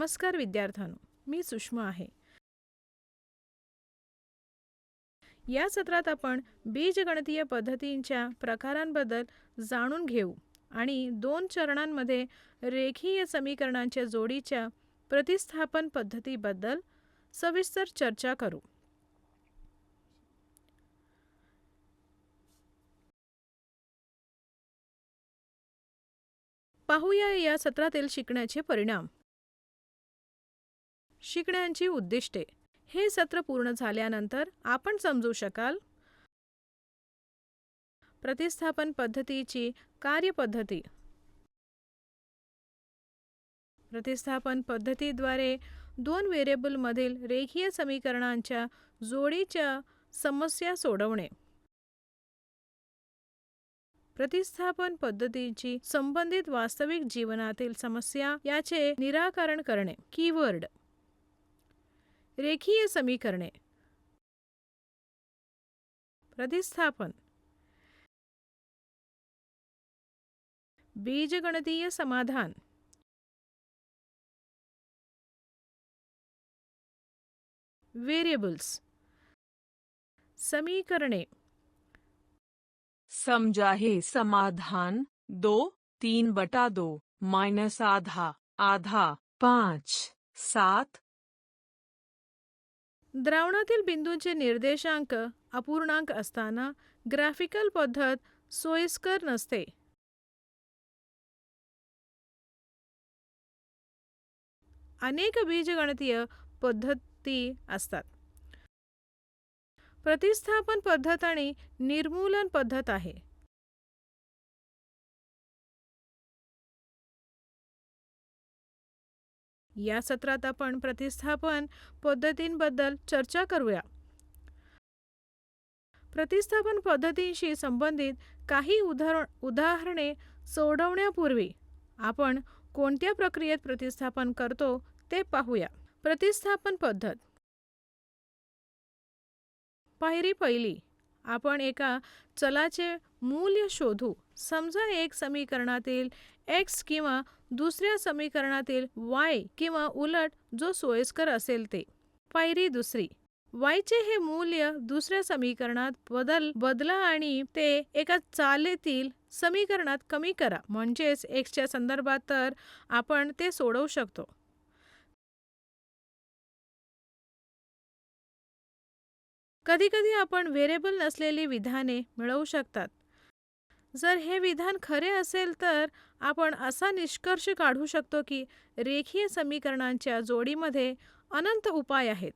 नमस्कार विद्यार्थ्यांनो, मी सुषमा आहे. या सत्रात आपण बीजगणितीय पद्धतींच्या प्रकारांबद्दल जाणून घेऊ आणि 2 चरणांमध्ये रेखीय समीकरणांच्या जोडीच्या प्रतिस्थापन पद्धतीबद्दल सविस्तर चर्चा करू. पाहूया या सत्रातील शिकण्याचे परिणाम. शिकण्याची उद्दिष्टे. हे सत्र पूर्ण झाल्यानंतर आपण समजू शकाल प्रतिस्थापन पद्धतीची कार्यपद्धती. प्रतिस्थापन पद्धतीद्वारे 2 व्हेरिएबलमधील रेखीय समीकरणांच्या जोडीच्या समस्या सोडवणे. प्रतिस्थापन पद्धतीची संबंधित वास्तविक जीवनातील समस्या याचे निराकरण करणे. कीवर्ड: रेखीय समीकरणे, प्रतिस्थापन, बीजगणितीय समाधान, व्हेरिएबल्स, समीकरणे. समझा है समाधान 2 3/2 माइनस आधा आधा 5 7. द्रावणातील बिंदूंचे निर्देशांक अपूर्णांक असताना ग्राफिकल पद्धत सोयीस्कर नसते. अनेक बीजगणितीय पद्धती असतात. प्रतिस्थापन पद्धत आणि निर्मूलन पद्धत आहे. या सत्रात आपण प्रतिस्थापन पद्धतींबद्दल चर्चा करूया. प्रतिस्थापन पद्धतींशी संबंधित काही उदाहरणे सोडवण्यापूर्वी आपण कोणत्या प्रक्रियेत प्रतिस्थापन करतो ते पाहूया. प्रतिस्थापन पद्धत. पायरी पहिली, आपण एका चलाचे मूल्य शोधू. समजा एक समीकरणातील x किंवा दुसऱ्या समीकरणातील y किंवा उलट जो सोयीस्कर असेल ते. पायरी दुसरी, y चे हे मूल्य दुसऱ्या समीकरणात बदला आणि ते एका चालेतील समीकरणात कमी करा. म्हणजेच x च्या संदर्भात तर आपण ते सोडवू शकतो. कधीकधी आपण व्हेरिएबल नसलेली विधाने मिळवू शकतात. जर हे विधान खरे असेल तर आपण असा निष्कर्ष काढू शकतो की रेखीय समीकरणांच्या जोडीमध्ये अनंत उपाय आहेत.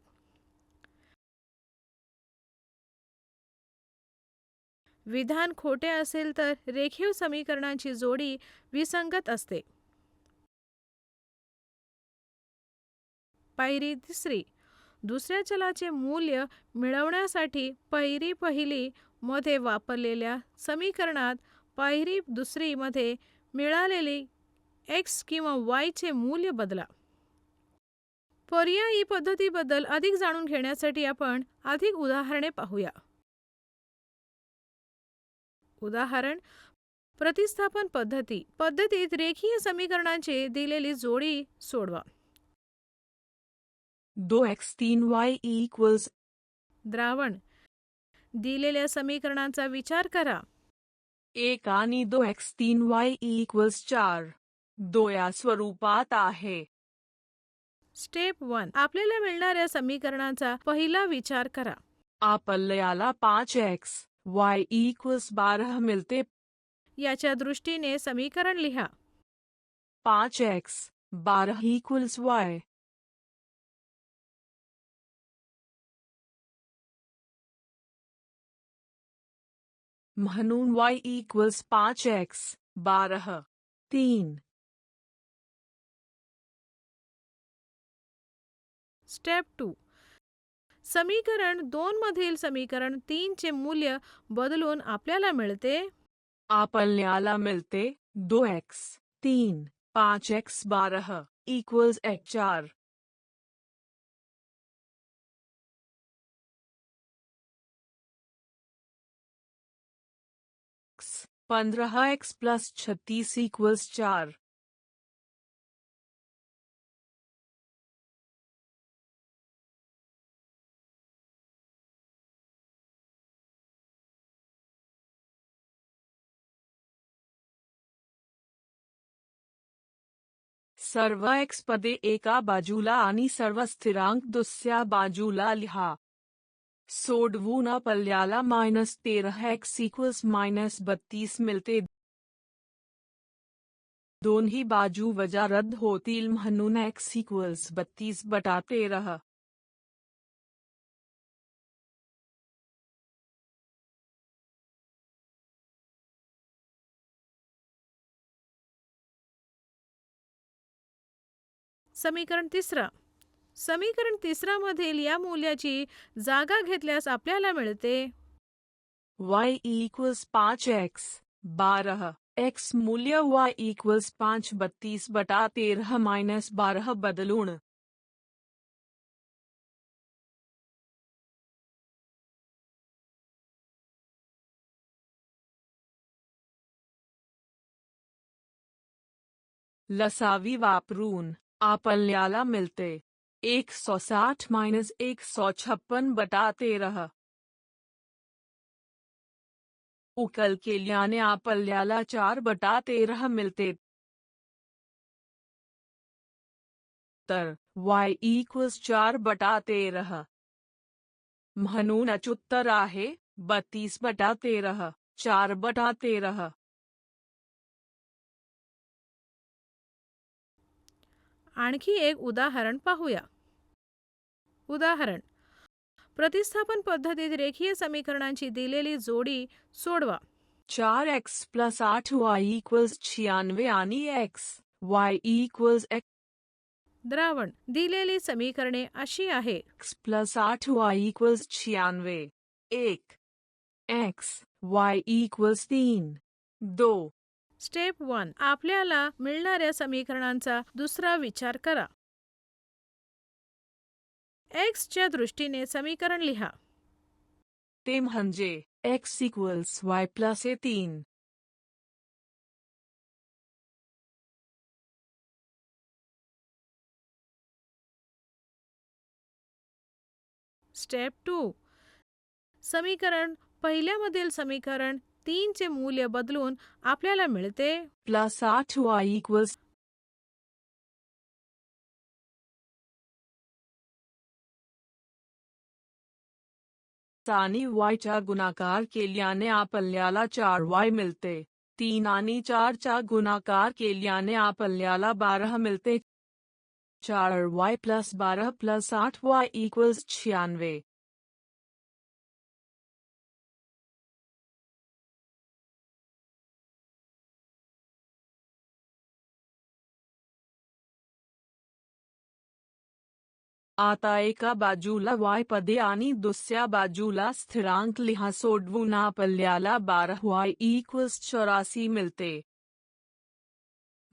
विधान खोटे असेल तर रेखीय समीकरणांची जोडी विसंगत असते. पायरी तिसरी, दुसऱ्या चलाचे मूल्य मिळवण्यासाठी पायरी पहिली मध्ये वापरलेल्या समीकरणात पायरी दुसरी मध्ये मिळालेली x किंवा y चे मूल्य बदला. पर्यायी पद्धतीबद्दल अधिक जाणून घेण्यासाठी आपण अधिक उदाहरणे पाहूया. उदाहरण: प्रतिस्थापन पद्धतीत रेखीय समीकरणांची दिलेली जोडी सोडवा. 2x 3y equals. द्रावण. दिलेल्या समीकरणांचा विचार करा. 1 आणि 2x 3y इक्वल्स 4. 2 या स्वरूपात आहे. स्टेप 1, आपल्याला मिळणाऱ्या समीकरणांचा पहिला विचार करा. आपल्याला 5x y इक्वल्स 12 मिळते. याच्या दृष्टीने समीकरण लिहा. 5x 12 equals y. म्हणून y इक्वल्स 5x 12 3. स्टेप 2, समीकरण 2 मधील समीकरण 3 चे मूल्य बदलून आपल्याला मिळते. आपल्याला मिळते 2x 3 5x 12 equals 4. 15x plus 36 equals 4. सर्व x पदे एका बाजूला आणि सर्व स्थिरांक दुसऱ्या बाजूला लिहा. सोडवून आपल्याला -13x = -32 मिळते. दोन्ही बाजू वजा रद्द होतील म्हणून x = 32/13. समीकरण तिसरा. समीकरण तिसरा मधील या मूल्याची जागा घेतल्यास आपल्याला मिळते y = 5x 12. x मूल्य y = 5/32/13 - 12 बदलून लसावी वापरून आपल्याला मिळते 160 - 156/13. उकल केल्याने आपल्याला 4/13 मिळते. तर y = 4/13. म्हणूनच उत्तर आहे 32/13, 4/13. आणखी एक उदाहरण पाहूया. उदाहरण. प्रतिस्थापन पद्धतीत रेखीय समीकरणांची दिलेली जोडी सोडवा. 4x + 8y = 96 आणि x, y = x द्रावण. दिलेली समीकरणे अशी आहे. + 8y = 96, 1 x, y = 3, 2. स्टेप 1. आपल्याला मिळणाऱ्या समीकरणांचा दुसरा विचार करा. x च्या दृष्टीने समीकरण लिहा. ते म्हणजे x = y + a3. स्टेप 2. समीकरण पहिल्यामधील समीकरण 3 चे मूल्य बदलून आपल्याला मिळते + 8y = आणि y चा गुणाकार केल्याने आपल्याला 4y मिळते. 3 आणि 4 चा गुणाकार केल्याने आपल्याला 12 मिळते. 4y + 12 + 8y = 96. आता एका बाजूला y पदे आणि दुसऱ्या बाजूला स्थिरांक लिहा. सोडवून आपल्याला 12y = 84 मिळते.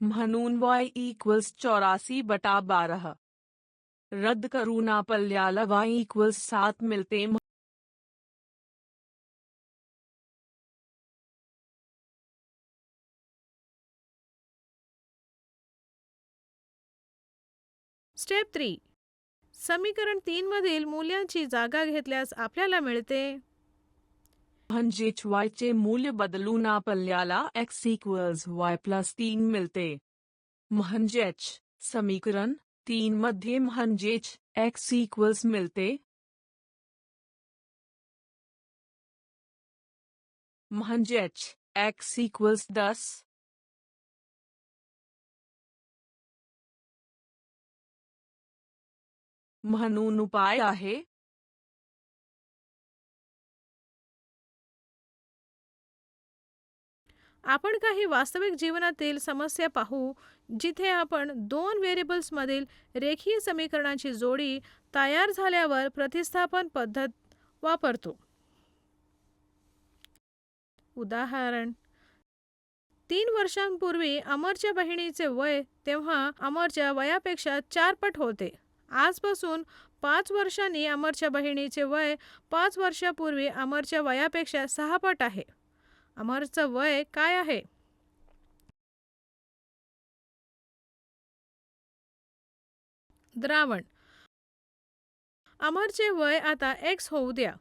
म्हणून y = 84/12. रद्द करून आपल्याला y = 7 मिळते. स्टेप 3. समीकरण 3 मधील मूल्यांची जागा घेतल्यास आपल्याला मिळते म्हणजेच y चे मूल्य बदलून आपल्याला x = y + 3 मिळते. म्हणजेच समीकरण 3 मध्ये म्हणजेच x = मिळते. म्हणजेच x = 10. म्हणून उपाय आहे आपण काही वास्तविक जीवनातील समस्या पाहू जिथे आपण 2 व्हेरिएबल्समधील रेखीय समीकरणांची जोडी तयार झाल्यावर प्रतिस्थापन पद्धत वापरतो. उदाहरण. 3 वर्षांपूर्वी अमरच्या बहिणीचे वय तेव्हा अमरच्या वयापेक्षा 4 पट होते. आजपासून 5 वर्षांनी अमरच्या बहिणीचे वय 5 वर्षापूर्वी अमरच्या वयापेक्षा 6 पट आहे. अमरचं वय काय आहे? द्रावण. अमरचे वय आता x होऊ द्या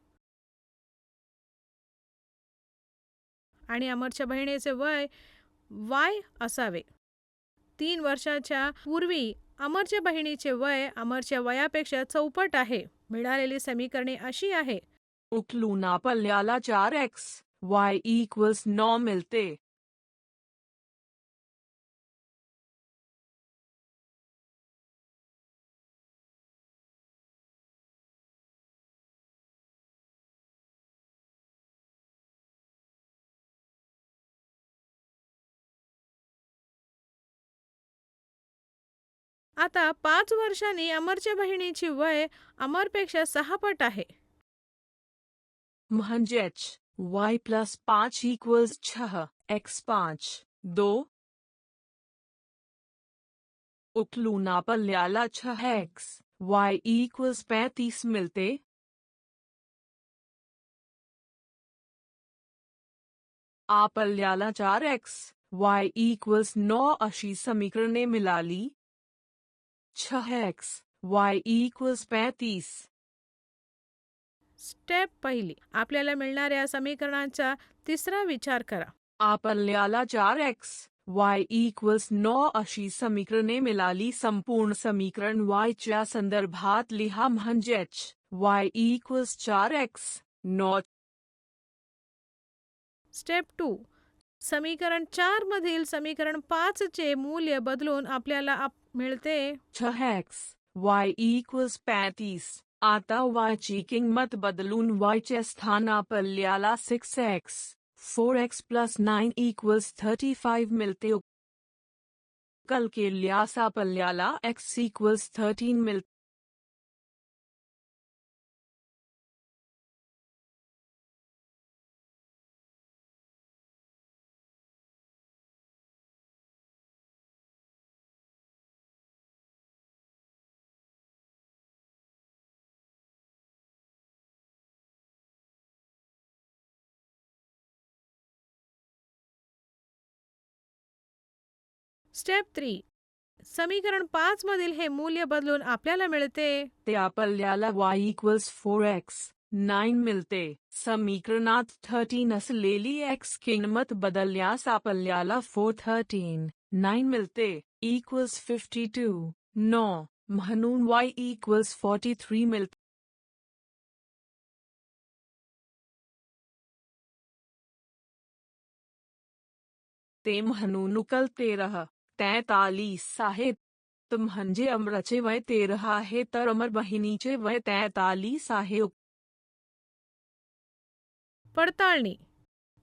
आणि अमरच्या बहिणीचे वय y असावे. 3 वर्षाच्या पूर्वी अमरच्या बहिणीचे वय अमरच्या वयापेक्षा चौपट आहे. मिळालेली समीकरणे अशी आहे. उकलून आपल्याला 4x y 9 मिळते. आता 5 वर्षांनी अमरच्या बहिणीची वय अमरपेक्षा 6 पट आहे. म्हणजेच y + 5 = 6 x 5 2. उकलून आपल्याला 6x y 35 मिळते. आपल्याला 4x y 9 अशी समीकरणे मिळाली. 6x y 35. स्टेप पहिली. आपल्याला मिळणाऱ्या समीकरणांचा तिसरा विचार करा. आपल्याला 4x y 9 अशी समीकरणे मिळाली. संपूर्ण समीकरण y च्या संदर्भात लिहा. म्हणजेच y 4x 9. स्टेप 2. समीकरण 4 मधील समीकरण 5 चे मूल्य बदलून आपल्याला मिळते 6x y 35. आता y ची किंमत बदलून y च्या स्थान आपल्याला 6x 4x + 9 = 35 मिळते. उकल केल्यास आपल्याला x 13 मिळते. स्टेप 3. समीकरण 5 मधील हे मूल्य बदलून आपल्याला मिळते ते आपल्याला y 4x 9 मिळते. समीकरणात 13 असलेली x किंमत बदलल्यास आपल्याला 413 9 मिळते. =52 9. म्हणून y 43 मिळते. ते म्हणून उकल 13 43 आहे. म्हणजे अमरचे वय 13 आहे तर अमर बहिणीचे वय 43 आहे. पडताळणी.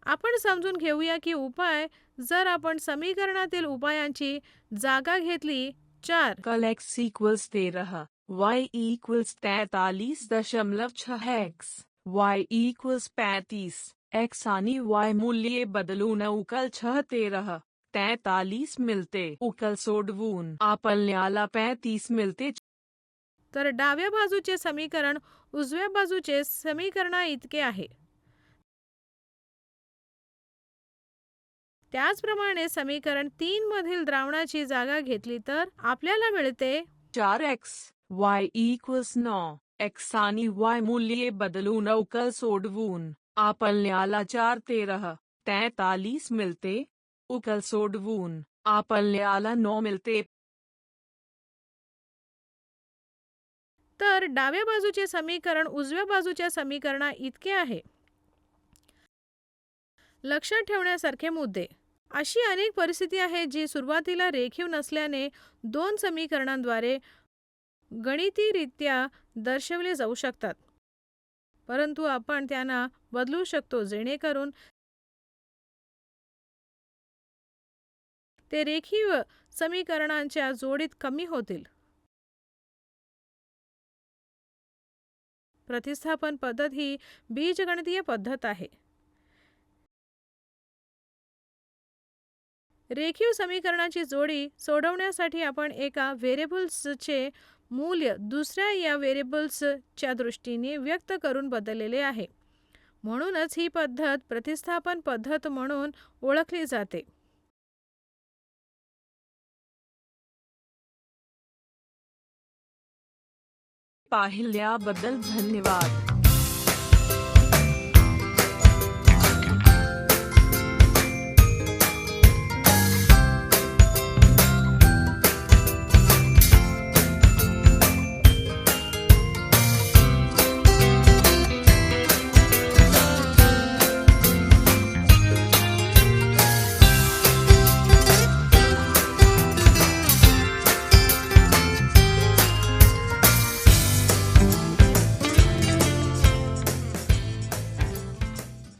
आपण समजून घेऊया की उपाय. जर आपण समीकरणातील उपायांची जागा घेतली 4 कल x = 13 y = 43.6x y = 35 x आणि y मूल्ये बदलून उकल 6 13 43 मिळते. उकल सोडवून आपल्याला 35 मिळते. तर डाव्या बाजूचे समीकरण उजव्या बाजूचे समीकरणा इतके आहे. त्याचप्रमाणे समीकरण 3 मधील द्रावणाची जागा घेतली तर आपल्याला मिळते 4x y = 9 x आणि y मूल्ये बदलून उकल सोडवून आपल्याला 4 13 43 मिळते. उकल सोडवून आपल्याला 9 मिळते. तर डाव्या बाजूचे समीकरण उजव्या बाजूच्या समीकरणा इतके आहे. लक्षात ठेवण्यासारखे मुद्दे. अशी अनेक परिस्थिती आहे जी सुरुवातीला रेखीव नसल्याने 2 समीकरणांद्वारे गणितीरित्या दर्शवले जाऊ शकतात, परंतु आपण त्यांना बदलू शकतो जेणेकरून ते रेखीव समीकरणांच्या जोडीत कमी होतील. प्रतिस्थापन पद्धत ही बीजगणितीय पद्धत आहे. रेखीव समीकरणाची जोडी सोडवण्यासाठी आपण एका व्हेरिएबल्सचे मूल्य दुसऱ्या या व्हेरिएबल्सच्या दृष्टीने व्यक्त करून बदललेले आहे. म्हणूनच ही पद्धत प्रतिस्थापन पद्धत म्हणून ओळखली जाते. पाहिल्याबद्दल धन्यवाद.